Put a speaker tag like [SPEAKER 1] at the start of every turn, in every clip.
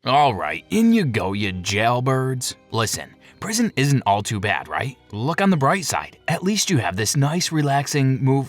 [SPEAKER 1] Alright, in you go, you jailbirds. Listen, prison isn't all too bad, right? Look on the bright side. At least you have this nice relaxing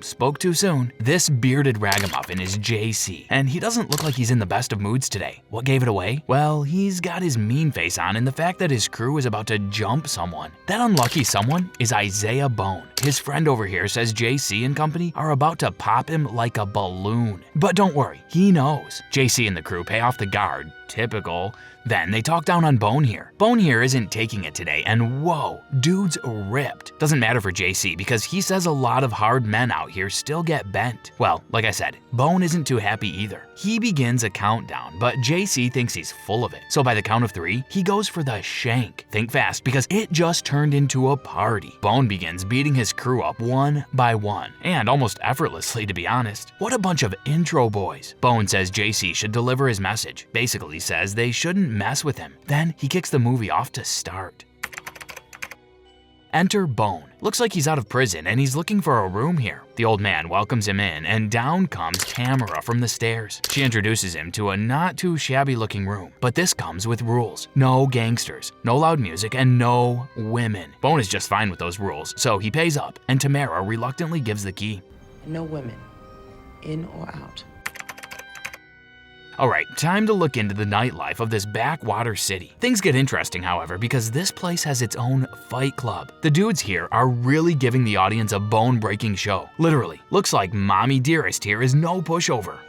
[SPEAKER 1] spoke too soon. This bearded ragamuffin is JC, and he doesn't look like he's in the best of moods today. What gave it away? Well, he's got his mean face on and the fact that his crew is about to jump someone. That unlucky someone is Isaiah Bone. His friend over here says JC and company are about to pop him like a balloon. But don't worry, he knows. JC and the crew pay off the guard, typical. Then they talk down on Bone here. Bone here isn't taking it today, and whoa, dude's ripped. Doesn't matter for JC because he says a lot of hard men out here still get bent. Well, like I said, Bone isn't too happy either. He begins a countdown, but JC thinks he's full of it. So by the count of 3, he goes for the shank. Think fast because it just turned into a party. Bone begins beating his crew up one by one, and almost effortlessly to be honest. What a bunch of intro boys. Bone says JC should deliver his message. Basically says they shouldn't mess with him. Then he kicks the movie off to start. Enter Bone. Looks like he's out of prison and he's looking for a room here. The old man welcomes him in and down comes Tamara from the stairs. She introduces him to a not too shabby looking room, but this comes with rules. No gangsters, no loud music, and no women. Bone is just fine with those rules, so he pays up and Tamara reluctantly gives the key.
[SPEAKER 2] No women, in or out.
[SPEAKER 1] Alright, time to look into the nightlife of this backwater city. Things get interesting, however, because this place has its own fight club. The dudes here are really giving the audience a bone-breaking show. Literally, looks like Mommy Dearest here is no pushover.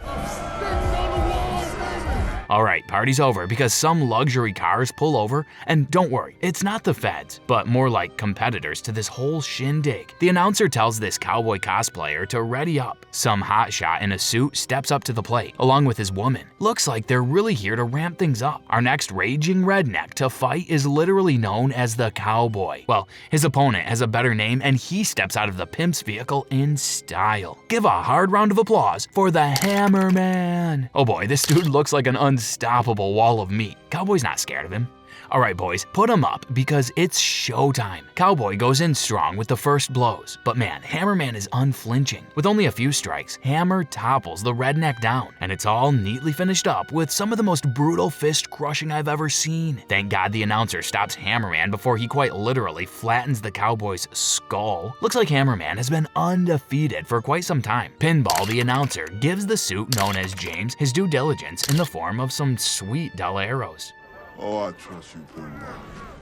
[SPEAKER 1] Alright, party's over because some luxury cars pull over, and don't worry, it's not the feds, but more like competitors to this whole shindig. The announcer tells this cowboy cosplayer to ready up. Some hotshot in a suit steps up to the plate, along with his woman. Looks like they're really here to ramp things up. Our next raging redneck to fight is literally known as the Cowboy. Well, his opponent has a better name and he steps out of the pimp's vehicle in style. Give a hard round of applause for the Hammerman. Oh boy, this dude looks like an unstoppable wall of meat. Cowboy's not scared of him. Alright boys, put him up because it's showtime. Cowboy goes in strong with the first blows, but man, Hammerman is unflinching. With only a few strikes, Hammer topples the redneck down, and it's all neatly finished up with some of the most brutal fist crushing I've ever seen. Thank God the announcer stops Hammerman before he quite literally flattens the Cowboy's skull. Looks like Hammerman has been undefeated for quite some time. Pinball, the announcer, gives the suit known as James his due diligence in the form of some sweet Del Arrows.
[SPEAKER 3] Oh, I trust you, Pinball.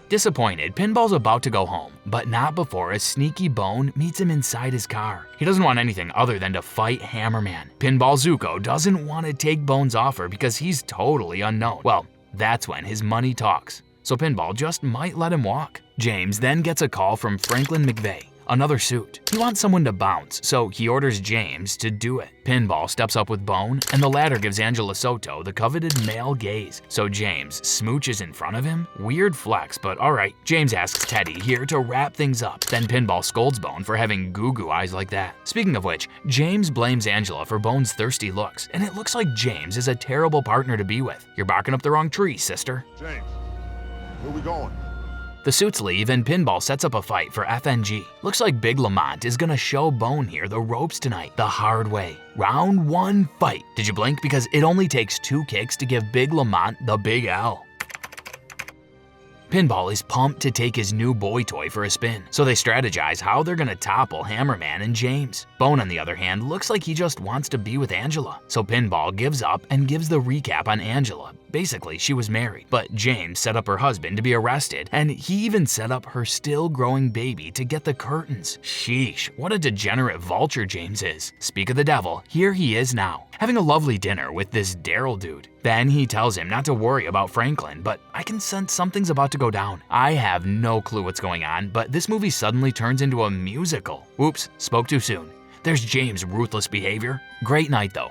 [SPEAKER 1] Disappointed, Pinball's about to go home, but not before a sneaky Bone meets him inside his car. He doesn't want anything other than to fight Hammerman. Pinball Zuko doesn't want to take Bone's offer because he's totally unknown. Well, that's when his money talks. So Pinball just might let him walk. James then gets a call from Franklin McVeigh, another suit. He wants someone to bounce, so he orders James to do it. Pinball steps up with Bone, and the latter gives Angela Soto the coveted male gaze, so James smooches in front of him? Weird flex, but alright. James asks Teddy here to wrap things up, then Pinball scolds Bone for having goo-goo eyes like that. Speaking of which, James blames Angela for Bone's thirsty looks, and it looks like James is a terrible partner to be with. You're barking up the wrong tree, sister.
[SPEAKER 3] James, where we going?
[SPEAKER 1] The suits leave and Pinball sets up a fight for FNG. Looks like Big Lamont is gonna show Bone here the ropes tonight, the hard way. Round 1 fight. Did you blink? Because it only takes 2 kicks to give Big Lamont the big L. Pinball is pumped to take his new boy toy for a spin, so they strategize how they're gonna topple Hammerman and James. Bone, on the other hand, looks like he just wants to be with Angela, so Pinball gives up and gives the recap on Angela. Basically, she was married, but James set up her husband to be arrested, and he even set up her still growing baby to get the curtains. Sheesh, what a degenerate vulture James is. Speak of the devil, here he is now, having a lovely dinner with this Daryl dude. Then he tells him not to worry about Franklin, but I can sense something's about to go down. I have no clue what's going on, but this movie suddenly turns into a musical. Whoops, spoke too soon. There's James' ruthless behavior. Great night though.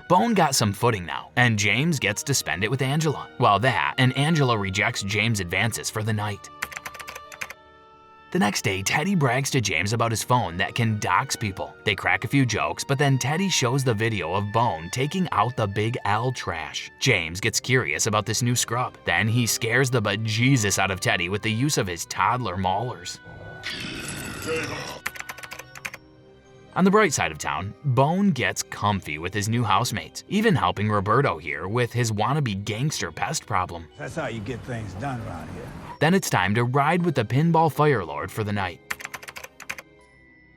[SPEAKER 1] Bone got some footing now, and James gets to spend it with Angela. Well, that, and Angela rejects James' advances for the night. The next day, Teddy brags to James about his phone that can dox people. They crack a few jokes, but then Teddy shows the video of Bone taking out the Big L trash. James gets curious about this new scrub. Then he scares the bejesus out of Teddy with the use of his toddler maulers. On the bright side of town, Bone gets comfy with his new housemates, even helping Roberto here with his wannabe gangster pest problem.
[SPEAKER 4] That's how you get things done around here.
[SPEAKER 1] Then it's time to ride with the pinball fire lord for the night.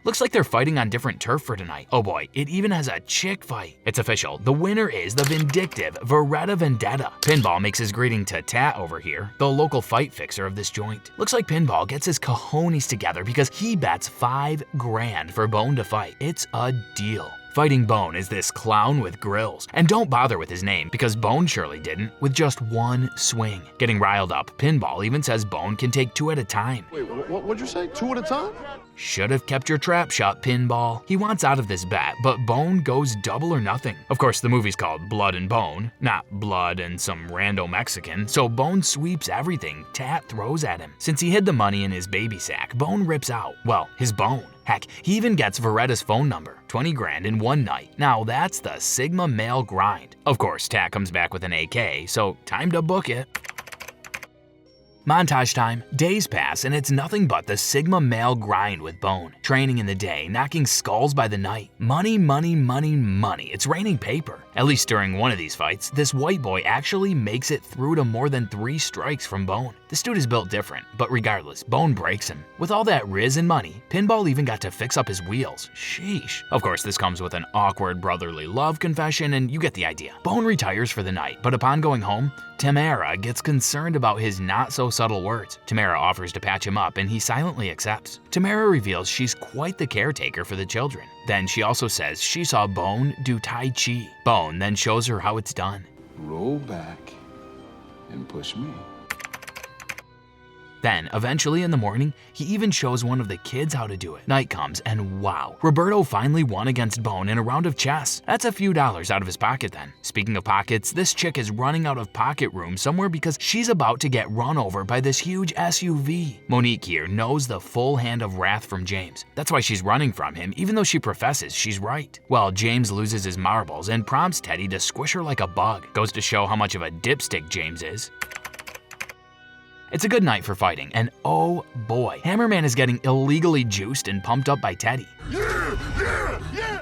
[SPEAKER 1] Looks like they're fighting on different turf for tonight. Oh boy, it even has a chick fight. It's official, the winner is the vindictive Veretta Vendetta. Pinball makes his greeting to Tat over here, the local fight fixer of this joint. Looks like Pinball gets his cojones together because he bets $5 grand for Bone to fight. It's a deal. Fighting Bone is this clown with grills. And don't bother with his name, because Bone surely didn't, with just one swing. Getting riled up, Pinball even says Bone can take 2 at a time.
[SPEAKER 3] Wait, what'd you say? 2 at a time?
[SPEAKER 1] Should have kept your trap shut, Pinball. He wants out of this bet, but Bone goes double or nothing. Of course, the movie's called Blood and Bone, not Blood and some rando Mexican, so Bone sweeps everything Tat throws at him. Since he hid the money in his baby sack, Bone rips out, well, his bone. Heck, he even gets Veretta's phone number, 20 grand in one night. Now that's the Sigma male grind. Of course, Tat comes back with an AK, so time to book it. Montage time. Days pass and it's nothing but the Sigma male grind with Bone. Training in the day, knocking skulls by the night. Money, money, money, money. It's raining paper. At least during one of these fights, this white boy actually makes it through to more than 3 strikes from Bone. This dude is built different, but regardless, Bone breaks him. With all that riz and money, Pinball even got to fix up his wheels. Sheesh. Of course, this comes with an awkward brotherly love confession, and you get the idea. Bone retires for the night, but upon going home, Tamara gets concerned about his not-so-subtle words. Tamara offers to patch him up, and he silently accepts. Tamara reveals she's quite the caretaker for the children. Then she also says she saw Bone do Tai Chi. Bone then shows her how it's done.
[SPEAKER 5] Roll back and push me.
[SPEAKER 1] Then, eventually in the morning, he even shows one of the kids how to do it. Night comes, and wow, Roberto finally won against Bone in a round of chess. That's a few dollars out of his pocket then. Speaking of pockets, this chick is running out of pocket room somewhere because she's about to get run over by this huge SUV. Monique here knows the full hand of wrath from James. That's why she's running from him, even though she professes she's right. Well, James loses his marbles and prompts Teddy to squish her like a bug. Goes to show how much of a dipstick James is. It's a good night for fighting, and oh boy, Hammerman is getting illegally juiced and pumped up by Teddy.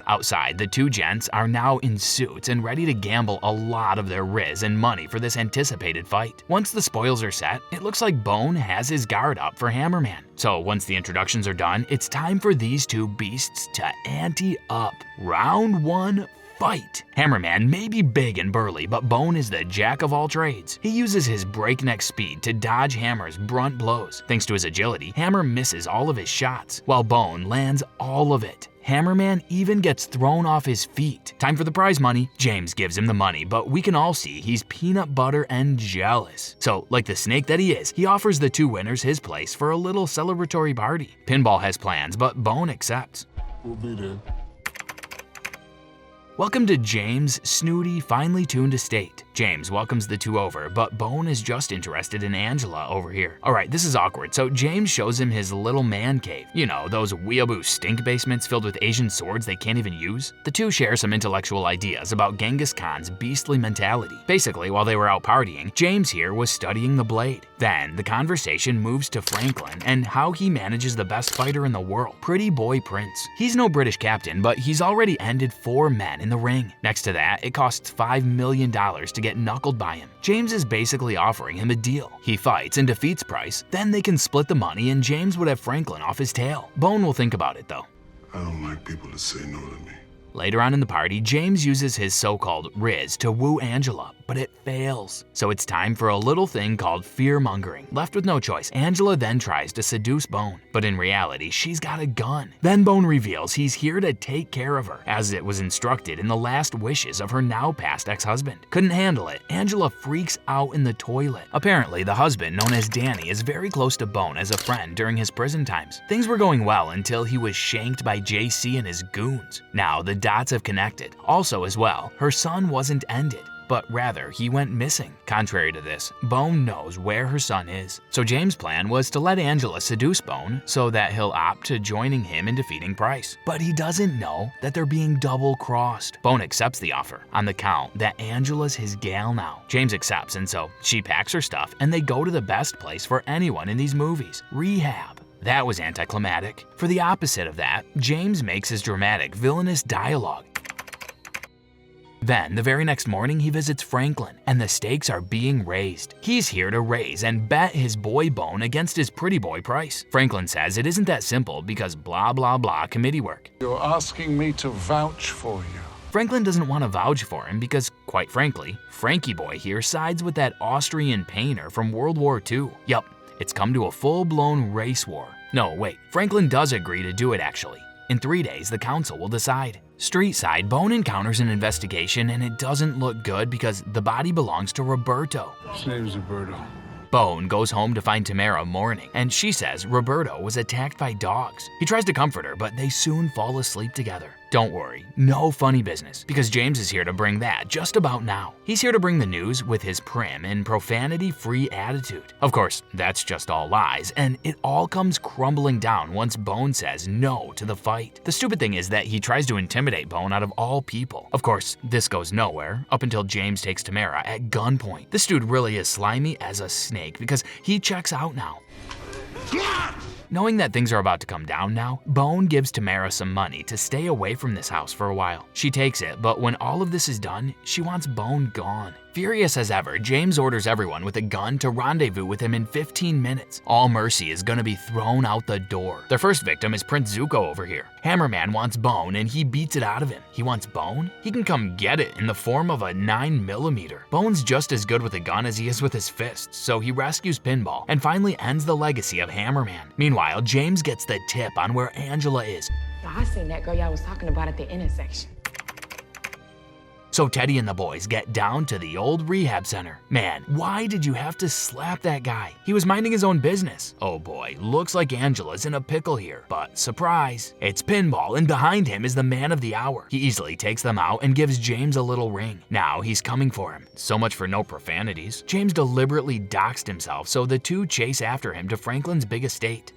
[SPEAKER 1] Outside, the two gents are now in suits and ready to gamble a lot of their riz and money for this anticipated fight. Once the spoils are set, it looks like Bone has his guard up for Hammerman. So once the introductions are done, it's time for these two beasts to ante up. Round 1, fight! Hammerman may be big and burly, but Bone is the jack of all trades. He uses his breakneck speed to dodge Hammer's brunt blows. Thanks to his agility, Hammer misses all of his shots, while Bone lands all of it. Hammerman even gets thrown off his feet. Time for the prize money. James gives him the money, but we can all see he's peanut butter and jealous. So, like the snake that he is, he offers the two winners his place for a little celebratory party. Pinball has plans, but Bone accepts.
[SPEAKER 3] We'll be there.
[SPEAKER 1] Welcome to James' snooty, finely tuned estate. James welcomes the two over, but Bone is just interested in Angela over here. Alright, this is awkward, so James shows him his little man cave. You know, those weeaboo stink basements filled with Asian swords they can't even use? The two share some intellectual ideas about Genghis Khan's beastly mentality. Basically, while they were out partying, James here was studying the blade. Then, the conversation moves to Franklin and how he manages the best fighter in the world, Pretty Boy Prince. He's no British captain, but he's already ended 4 men in the ring. Next to that, it costs $5 million to get knuckled by him. James is basically offering him a deal. He fights and defeats Price, then they can split the money and James would have Franklin off his tail. Bone will think about it though.
[SPEAKER 3] I don't like people to say no to me.
[SPEAKER 1] Later on in the party, James uses his so-called riz to woo Angela, but it fails. So it's time for a little thing called fear-mongering. Left with no choice, Angela then tries to seduce Bone, but in reality, she's got a gun. Then Bone reveals he's here to take care of her, as it was instructed in the last wishes of her now-past ex-husband. Couldn't handle it, Angela freaks out in the toilet. Apparently, the husband, known as Danny, is very close to Bone as a friend during his prison times. Things were going well until he was shanked by JC and his goons. Now, the dots have connected. Also as well, her son wasn't ended, but rather he went missing. Contrary to this, Bone knows where her son is. So James' plan was to let Angela seduce Bone so that he'll opt to joining him in defeating Price. But he doesn't know that they're being double-crossed. Bone accepts the offer on the count that Angela's his gal now. James accepts, and so she packs her stuff and they go to the best place for anyone in these movies, rehab. that was anticlimactic. For the opposite of that, James makes his dramatic, villainous dialogue. Then, the very next morning, he visits Franklin, and the stakes are being raised. He's here to raise and bet his boy Bone against his pretty boy Price. Franklin says it isn't that simple because blah blah blah committee work.
[SPEAKER 3] You're asking me to vouch for you.
[SPEAKER 1] Franklin doesn't want to vouch for him because, quite frankly, Frankie Boy here sides with that Austrian painter from World War II. Yup, it's come to a full-blown race war. No, wait, Franklin does agree to do it actually. In 3 days, the council will decide. Street side, Bone encounters an investigation and it doesn't look good because the body belongs to Roberto.
[SPEAKER 3] His name's Roberto.
[SPEAKER 1] Bone goes home to find Tamara mourning, and she says Roberto was attacked by dogs. He tries to comfort her, but they soon fall asleep together. Don't worry, no funny business, because James is here to bring that just about now. He's here to bring the news with his prim and profanity-free attitude. Of course, that's just all lies, and it all comes crumbling down once Bone says no to the fight. The stupid thing is that he tries to intimidate Bone out of all people. Of course, this goes nowhere, up until James takes Tamara at gunpoint. This dude really is slimy as a snake because he checks out now. Knowing that things are about to come down now, Bone gives Tamara some money to stay away from this house for a while. She takes it, but when all of this is done, she wants Bone gone. Furious as ever, James orders everyone with a gun to rendezvous with him in 15 minutes. All mercy is gonna be thrown out the door. Their first victim is Prince Zuko over here. Hammerman wants Bone and he beats it out of him. He wants Bone? He can come get it in the form of a 9mm. Bone's just as good with a gun as he is with his fists, so he rescues Pinball and finally ends the legacy of Hammerman. Meanwhile, James gets the tip on where Angela is.
[SPEAKER 6] I seen that girl y'all was talking about at the intersection.
[SPEAKER 1] So Teddy and the boys get down to the old rehab center. Man, why did you have to slap that guy? He was minding his own business. Oh boy, looks like Angela's in a pickle here. But surprise, it's Pinball and behind him is the man of the hour. He easily takes them out and gives James a little ring. Now he's coming for him. So much for no profanities. James deliberately doxed himself so the two chase after him to Franklin's big estate.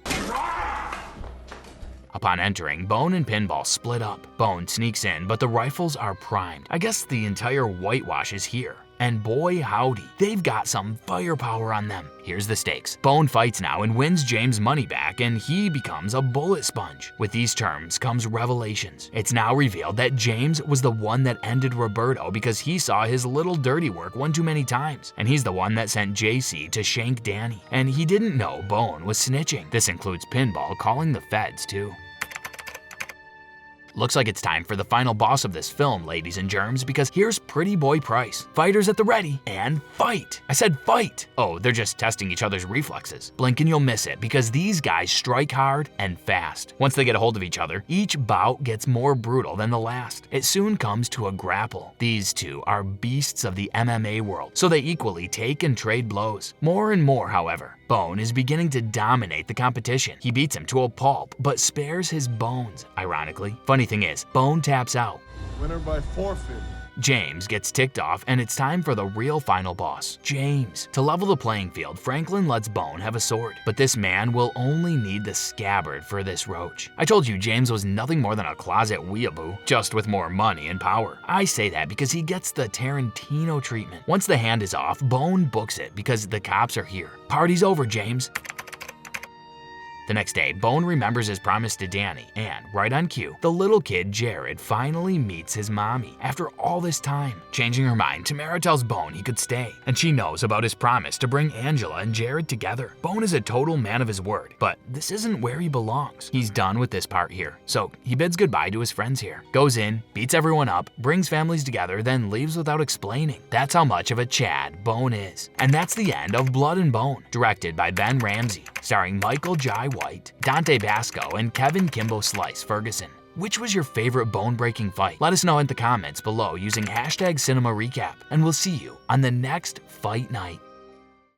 [SPEAKER 1] Upon entering, Bone and Pinball split up. Bone sneaks in, but the rifles are primed. I guess the entire whitewash is here. And boy howdy, they've got some firepower on them. Here's the stakes. Bone fights now and wins James' money back, and he becomes a bullet sponge. With these terms comes revelations. It's now revealed that James was the one that ended Roberto because he saw his little dirty work one too many times. And he's the one that sent JC to shank Danny. And he didn't know Bone was snitching. This includes Pinball calling the feds too. Looks like it's time for the final boss of this film, ladies and germs, because here's Pretty Boy Price. Fighters at the ready, and fight! I said fight! Oh, they're just testing each other's reflexes. Blink and you'll miss it, because these guys strike hard and fast. Once they get a hold of each other, each bout gets more brutal than the last. It soon comes to a grapple. These two are beasts of the MMA world, so they equally take and trade blows. More and more, however, Bone is beginning to dominate the competition. He beats him to a pulp, but spares his bones, ironically. Funny thing is, Bone taps out.
[SPEAKER 3] Winner by forfeit.
[SPEAKER 1] James gets ticked off and it's time for the real final boss, James. To level the playing field, Franklin lets Bone have a sword, but this man will only need the scabbard for this roach. I told you James was nothing more than a closet weeaboo, just with more money and power. I say that because he gets the Tarantino treatment. Once the hand is off, Bone books it because the cops are here. Party's over, James. The next day, Bone remembers his promise to Danny, and right on cue, the little kid Jared finally meets his mommy after all this time. Changing her mind, Tamara tells Bone he could stay, and she knows about his promise to bring Angela and Jared together. Bone is a total man of his word, but this isn't where he belongs. He's done with this part here, so he bids goodbye to his friends here, goes in, beats everyone up, brings families together, then leaves without explaining. That's how much of a Chad Bone is. And that's the end of Blood and Bone, directed by Ben Ramsey, starring Michael Jai White, Dante Basco, and Kevin Kimbo Slice Ferguson. Which was your favorite bone-breaking fight? Let us know in the comments below using #CinemaRecap, and we'll see you on the next fight night.